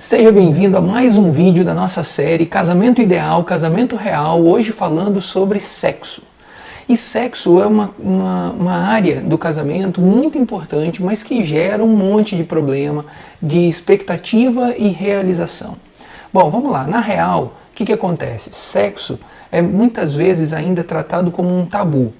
Seja bem-vindo a mais um vídeo da nossa série Casamento Ideal, Casamento Real, hoje falando sobre sexo. E sexo é uma área do casamento muito importante, mas que gera um monte de problema de expectativa e realização. Bom, vamos lá, na real, o que acontece? Sexo é muitas vezes ainda tratado como um tabu.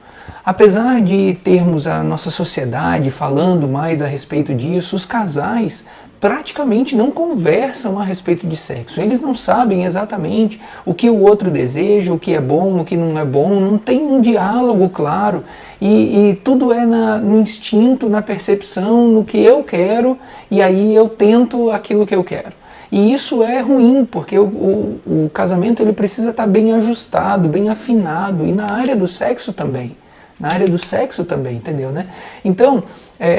Apesar de termos a nossa sociedade falando mais a respeito disso, os casais praticamente não conversam a respeito de sexo. Eles não sabem exatamente o que o outro deseja, o que é bom, o que não é bom, não tem um diálogo claro e tudo é no instinto, na percepção, no que eu quero e aí eu tento aquilo que eu quero. E isso é ruim, porque o casamento ele precisa estar bem ajustado, bem afinado, e na área do sexo também. Na área do sexo também, entendeu, né? Então,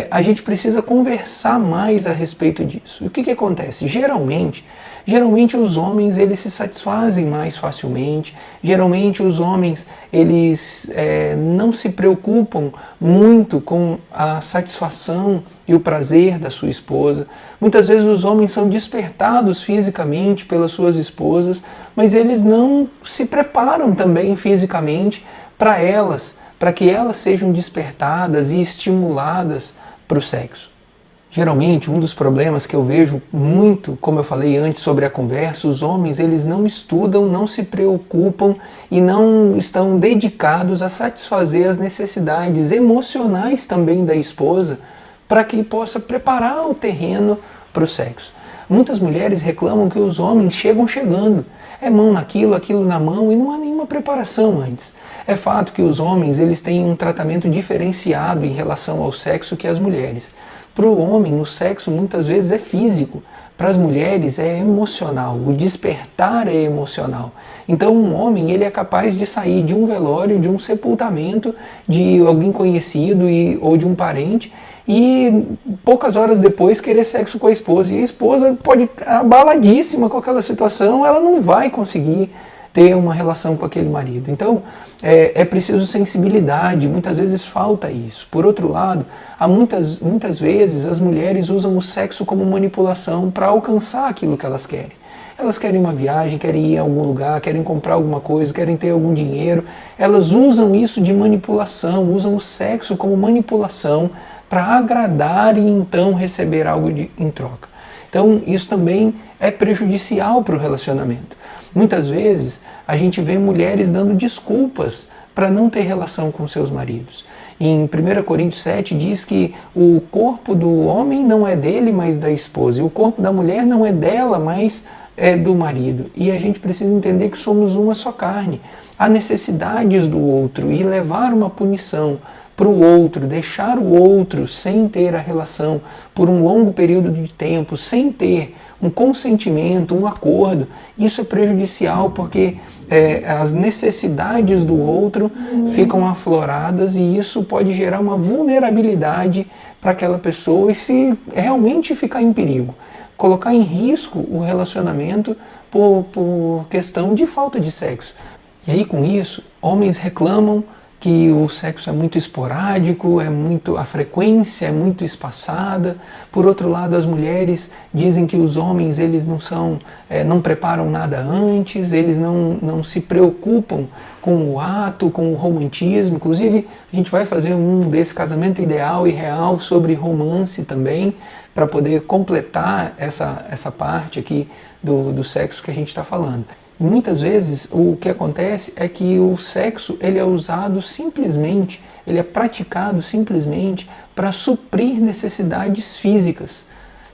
a gente precisa conversar mais a respeito disso. E o que acontece? Geralmente os homens eles se satisfazem mais facilmente, geralmente os homens eles não se preocupam muito com a satisfação e o prazer da sua esposa. Muitas vezes os homens são despertados fisicamente pelas suas esposas, mas eles não se preparam também fisicamente para elas, para que elas sejam despertadas e estimuladas para o sexo. Geralmente, um dos problemas que eu vejo muito, como eu falei antes sobre a conversa, os homens eles não estudam, não se preocupam e não estão dedicados a satisfazer as necessidades emocionais também da esposa para que possa preparar o terreno para o sexo. Muitas mulheres reclamam que os homens chegam chegando, é mão naquilo, aquilo na mão e não há nenhuma preparação antes. É fato que os homens eles têm um tratamento diferenciado em relação ao sexo que as mulheres. Para o homem, o sexo muitas vezes é físico, para as mulheres é emocional, o despertar é emocional. Então um homem ele é capaz de sair de um velório, de um sepultamento, de alguém conhecido ou de um parente, e poucas horas depois querer sexo com a esposa. E a esposa pode estar abaladíssima com aquela situação, ela não vai conseguir ter uma relação com aquele marido. Então, é preciso sensibilidade, muitas vezes falta isso. Por outro lado, muitas vezes as mulheres usam o sexo como manipulação para alcançar aquilo que elas querem. Elas querem uma viagem, querem ir a algum lugar, querem comprar alguma coisa, querem ter algum dinheiro. Elas usam isso de manipulação, usam o sexo como manipulação para agradar e então receber algo em troca. Então, isso também é prejudicial para o relacionamento. Muitas vezes a gente vê mulheres dando desculpas para não ter relação com seus maridos. Em 1 Coríntios 7 diz que o corpo do homem não é dele, mas da esposa. E o corpo da mulher não é dela, mas é do marido. E a gente precisa entender que somos uma só carne. Há necessidades do outro e levar uma punição para o outro, deixar o outro sem ter a relação por um longo período de tempo, sem ter um consentimento, um acordo, isso é prejudicial porque as necessidades do outro ficam afloradas e isso pode gerar uma vulnerabilidade para aquela pessoa e se realmente ficar em perigo, colocar em risco o relacionamento por questão de falta de sexo. E aí com isso, homens reclamam que o sexo é muito esporádico, a frequência é muito espaçada. Por outro lado, as mulheres dizem que os homens eles não preparam nada antes, eles não se preocupam com o ato, com o romantismo. Inclusive, a gente vai fazer um desse casamento ideal e real sobre romance também, para poder completar essa parte aqui do sexo que a gente está falando. Muitas vezes o que acontece é que o sexo ele é usado simplesmente, ele é praticado simplesmente para suprir necessidades físicas,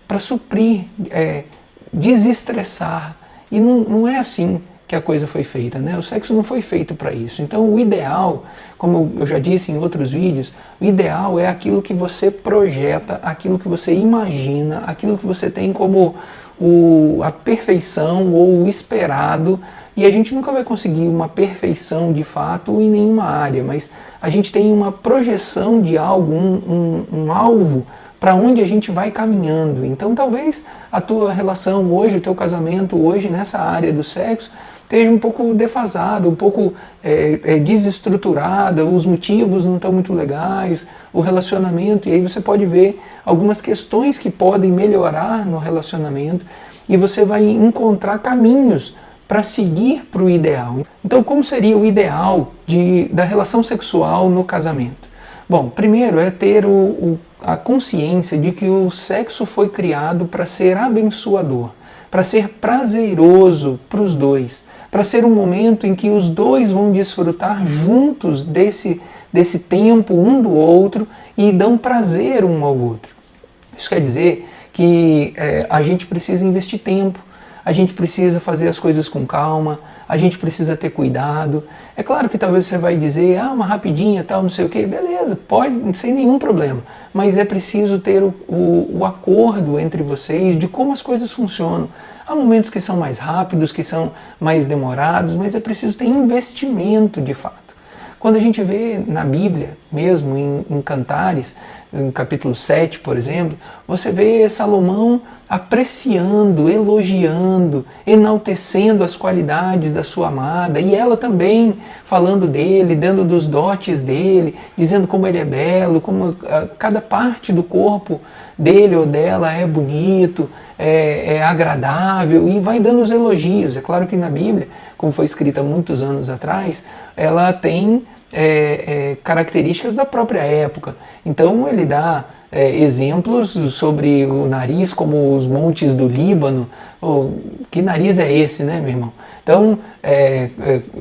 para suprir, desestressar. E não é assim que a coisa foi feita, né? O sexo não foi feito para isso. Então o ideal, como eu já disse em outros vídeos, o ideal é aquilo que você projeta, aquilo que você imagina, aquilo que você tem como a perfeição ou o esperado, e a gente nunca vai conseguir uma perfeição de fato em nenhuma área, mas a gente tem uma projeção de algo, um alvo para onde a gente vai caminhando. Então talvez a tua relação hoje, o teu casamento hoje nessa área do sexo esteja um pouco defasada, um pouco desestruturada, os motivos não estão muito legais, o relacionamento, e aí você pode ver algumas questões que podem melhorar no relacionamento. e você vai encontrar caminhos para seguir para o ideal. Então, como seria o ideal da relação sexual no casamento? Bom, primeiro é ter a consciência de que o sexo foi criado para ser abençoador, para ser prazeroso para os dois, para ser um momento em que os dois vão desfrutar juntos desse tempo um do outro e dão prazer um ao outro. Isso quer dizer que a gente precisa investir tempo, a gente precisa fazer as coisas com calma, a gente precisa ter cuidado. É claro que talvez você vai dizer, uma rapidinha, tal, não sei o quê, beleza, pode, sem nenhum problema. Mas é preciso ter o acordo entre vocês de como as coisas funcionam. Há momentos que são mais rápidos, que são mais demorados, mas é preciso ter investimento de fato. Quando a gente vê na Bíblia, mesmo em Cantares, no capítulo 7, por exemplo, você vê Salomão apreciando, elogiando, enaltecendo as qualidades da sua amada, e ela também falando dele, dando dos dotes dele, dizendo como ele é belo, como cada parte do corpo dele ou dela é bonito, é agradável, e vai dando os elogios. É claro que na Bíblia, como foi escrita há muitos anos atrás, ela tem características da própria época. Então ele dá exemplos sobre o nariz como os montes do Líbano. Que nariz é esse, né, meu irmão? Então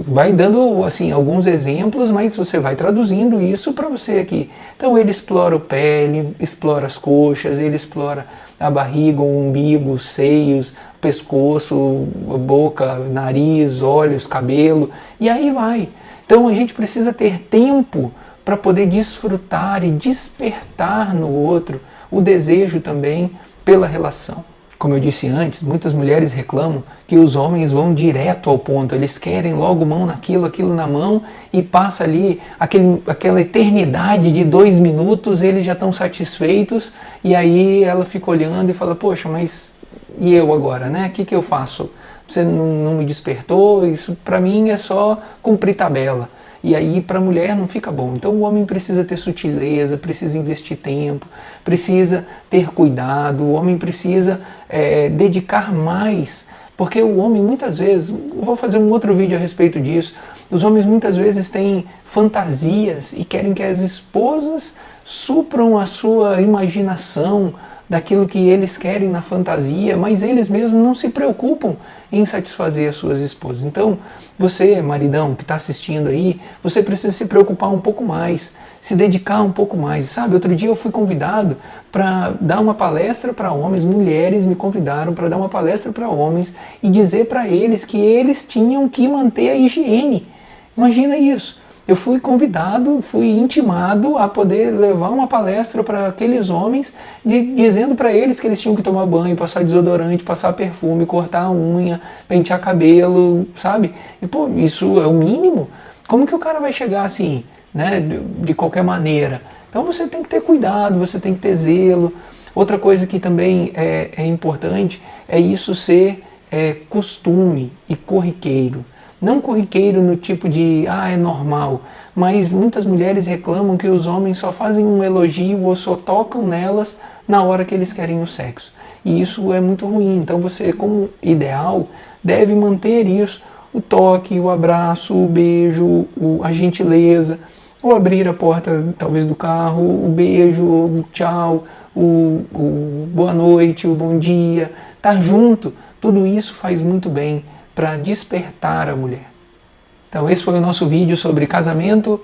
vai dando assim alguns exemplos, mas você vai traduzindo isso para você aqui. Então ele explora o pé, ele explora as coxas, ele explora a barriga, o umbigo, os seios, pescoço, boca, nariz, olhos, cabelo, e aí vai. Então a gente precisa ter tempo para poder desfrutar e despertar no outro o desejo também pela relação. Como eu disse antes, muitas mulheres reclamam que os homens vão direto ao ponto, eles querem logo mão naquilo, aquilo na mão, e passa ali aquela eternidade de 2 minutos, eles já estão satisfeitos, e aí ela fica olhando e fala, poxa, mas e eu agora, né? O que eu faço? Você não me despertou, isso para mim é só cumprir tabela. E aí para a mulher não fica bom. Então o homem precisa ter sutileza, precisa investir tempo, precisa ter cuidado, o homem precisa dedicar mais. Porque o homem muitas vezes, eu vou fazer um outro vídeo a respeito disso, os homens muitas vezes têm fantasias e querem que as esposas supram a sua imaginação, daquilo que eles querem na fantasia, mas eles mesmos não se preocupam em satisfazer as suas esposas. Então, você, maridão, que está assistindo aí, você precisa se preocupar um pouco mais, se dedicar um pouco mais. Sabe, outro dia eu fui convidado para dar uma palestra para homens, mulheres me convidaram para dar uma palestra para homens e dizer para eles que eles tinham que manter a higiene. Imagina isso. Eu fui convidado, fui intimado a poder levar uma palestra para aqueles homens, dizendo para eles que eles tinham que tomar banho, passar desodorante, passar perfume, cortar a unha, pentear cabelo, sabe? E pô, isso é o mínimo. Como que o cara vai chegar assim, né, de qualquer maneira? Então você tem que ter cuidado, você tem que ter zelo. Outra coisa que também é importante é isso ser costume e corriqueiro. Não corriqueiro no tipo de, é normal, mas muitas mulheres reclamam que os homens só fazem um elogio ou só tocam nelas na hora que eles querem o sexo. E isso é muito ruim, então você, como ideal, deve manter isso, o toque, o abraço, o beijo, a gentileza, ou abrir a porta talvez do carro, o beijo, o tchau, o boa noite, o bom dia, estar junto, tudo isso faz muito bem para despertar a mulher. Então esse foi o nosso vídeo sobre casamento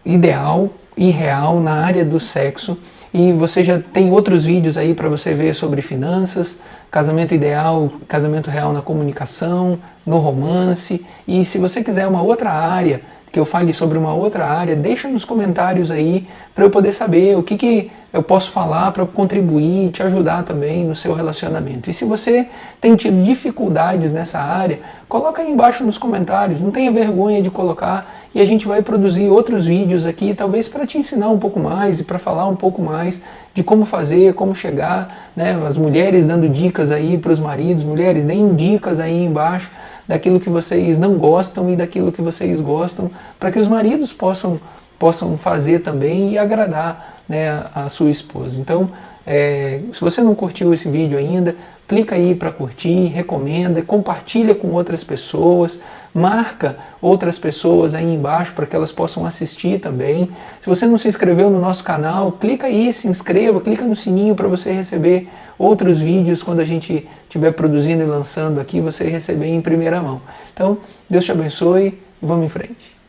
ideal e real na área do sexo, e você já tem outros vídeos aí para você ver sobre finanças, casamento ideal, casamento real na comunicação, no romance, e se você quiser uma outra área, que eu fale sobre uma outra área, deixa nos comentários aí para eu poder saber o que eu posso falar para contribuir e te ajudar também no seu relacionamento. E se você tem tido dificuldades nessa área, coloca aí embaixo nos comentários, não tenha vergonha de colocar, e a gente vai produzir outros vídeos aqui, talvez para te ensinar um pouco mais e para falar um pouco mais de como fazer, como chegar, né? As mulheres dando dicas aí para os maridos, mulheres deem dicas aí embaixo daquilo que vocês não gostam e daquilo que vocês gostam, para que os maridos possam fazer também e agradar, né, a sua esposa. Então, Se você não curtiu esse vídeo ainda, clica aí para curtir, recomenda, compartilha com outras pessoas, marca outras pessoas aí embaixo para que elas possam assistir também. Se você não se inscreveu no nosso canal, clica aí, se inscreva, clica no sininho para você receber outros vídeos quando a gente estiver produzindo e lançando aqui, você receber em primeira mão. Então, Deus te abençoe e vamos em frente.